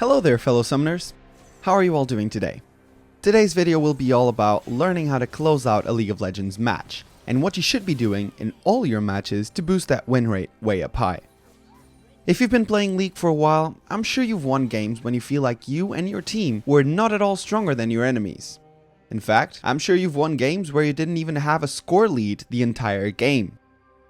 Hello there, fellow summoners. How are you all doing today? Today's video will be all about learning how to close out a League of Legends match, and what you should be doing in all your matches to boost that win rate way up high. If you've been playing League for a while, I'm sure you've won games when you feel like you and your team were not at all stronger than your enemies. In fact, I'm sure you've won games where you didn't even have a score lead the entire game.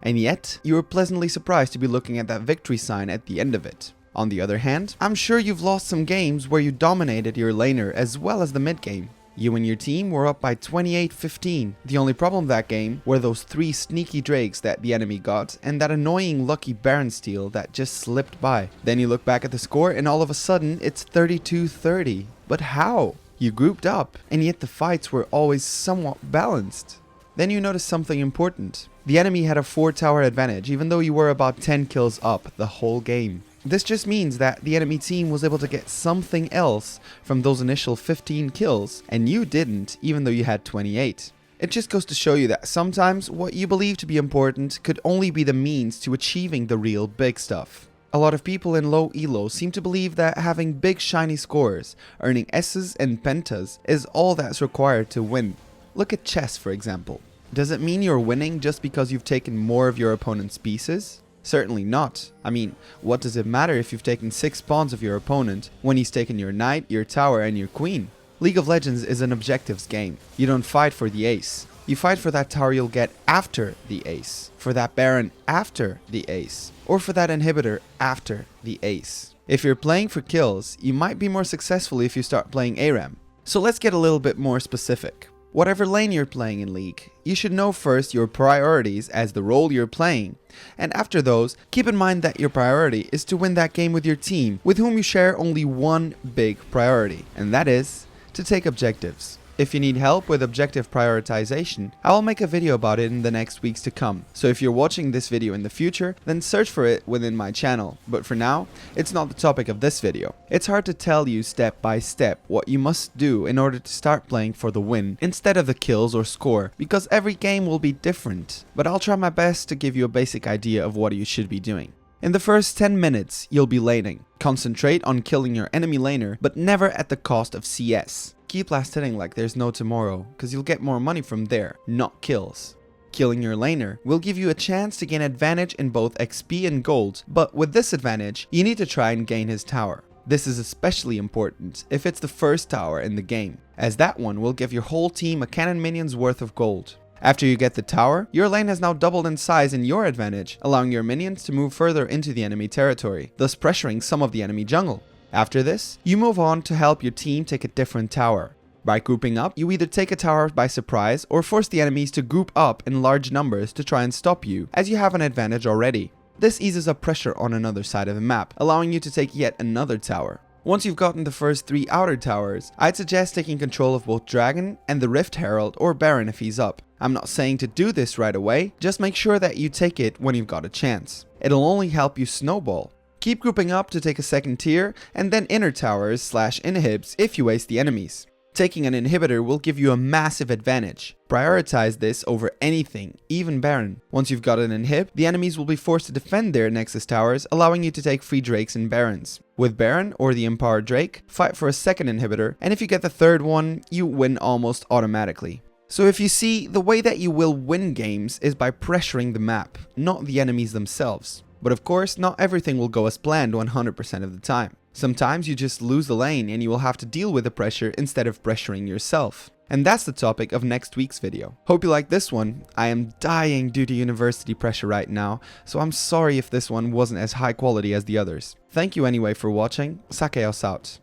And yet, you were pleasantly surprised to be looking at that victory sign at the end of it. On the other hand, I'm sure you've lost some games where you dominated your laner as well as the mid game. You and your team were up by 28-15. The only problem that game were those 3 sneaky drakes that the enemy got and that annoying lucky Baron steal that just slipped by. Then you look back at the score and all of a sudden it's 32-30. But how? You grouped up, and yet the fights were always somewhat balanced. Then you notice something important. The enemy had a 4-tower advantage even though you were about 10 kills up the whole game. This just means that the enemy team was able to get something else from those initial 15 kills, and you didn't, even though you had 28. It just goes to show you that sometimes what you believe to be important could only be the means to achieving the real big stuff. A lot of people in low elo seem to believe that having big shiny scores, earning S's and pentas, is all that's required to win. Look at chess, for example. Does it mean you're winning just because you've taken more of your opponent's pieces? Certainly not. I mean, what does it matter if you've taken 6 pawns of your opponent when he's taken your knight, your tower, and your queen? League of Legends is an objectives game. You don't fight for the ace. You fight for that tower you'll get after the ace, for that Baron after the ace, or for that inhibitor after the ace. If you're playing for kills, you might be more successful if you start playing ARAM. So let's get a little bit more specific. Whatever lane you're playing in League, you should know first your priorities as the role you're playing, and after those, keep in mind that your priority is to win that game with your team, with whom you share only one big priority, and that is to take objectives. If you need help with objective prioritization, I will make a video about it in the next weeks to come, so if you're watching this video in the future, then search for it within my channel, but for now, it's not the topic of this video. It's hard to tell you step by step what you must do in order to start playing for the win, instead of the kills or score, because every game will be different, but I'll try my best to give you a basic idea of what you should be doing. In the first 10 minutes, you'll be laning. Concentrate on killing your enemy laner, but never at the cost of CS. Keep last hitting like there's no tomorrow, cause you'll get more money from there, not kills. Killing your laner will give you a chance to gain advantage in both XP and gold, but with this advantage, you need to try and gain his tower. This is especially important if it's the first tower in the game, as that one will give your whole team a cannon minion's worth of gold. After you get the tower, your lane has now doubled in size in your advantage, allowing your minions to move further into the enemy territory, thus pressuring some of the enemy jungle. After this, you move on to help your team take a different tower. By grouping up, you either take a tower by surprise or force the enemies to group up in large numbers to try and stop you, as you have an advantage already. This eases up pressure on another side of the map, allowing you to take yet another tower. Once you've gotten the first 3 outer towers, I'd suggest taking control of both Dragon and the Rift Herald or Baron if he's up. I'm not saying to do this right away, just make sure that you take it when you've got a chance. It'll only help you snowball. Keep grouping up to take a second tier, and then inner towers / inhibs if you waste the enemies. Taking an inhibitor will give you a massive advantage. Prioritize this over anything, even Baron. Once you've got an inhib, the enemies will be forced to defend their Nexus towers, allowing you to take free drakes and Barons. With Baron or the Empowered Drake, fight for a second inhibitor, and if you get the third one, you win almost automatically. So if you see, the way that you will win games is by pressuring the map, not the enemies themselves. But of course, not everything will go as planned 100% of the time. Sometimes you just lose the lane and you will have to deal with the pressure instead of pressuring yourself. And that's the topic of next week's video. Hope you like this one. I am dying due to university pressure right now, so I'm sorry if this one wasn't as high quality as the others. Thank you anyway for watching. Sakeios out.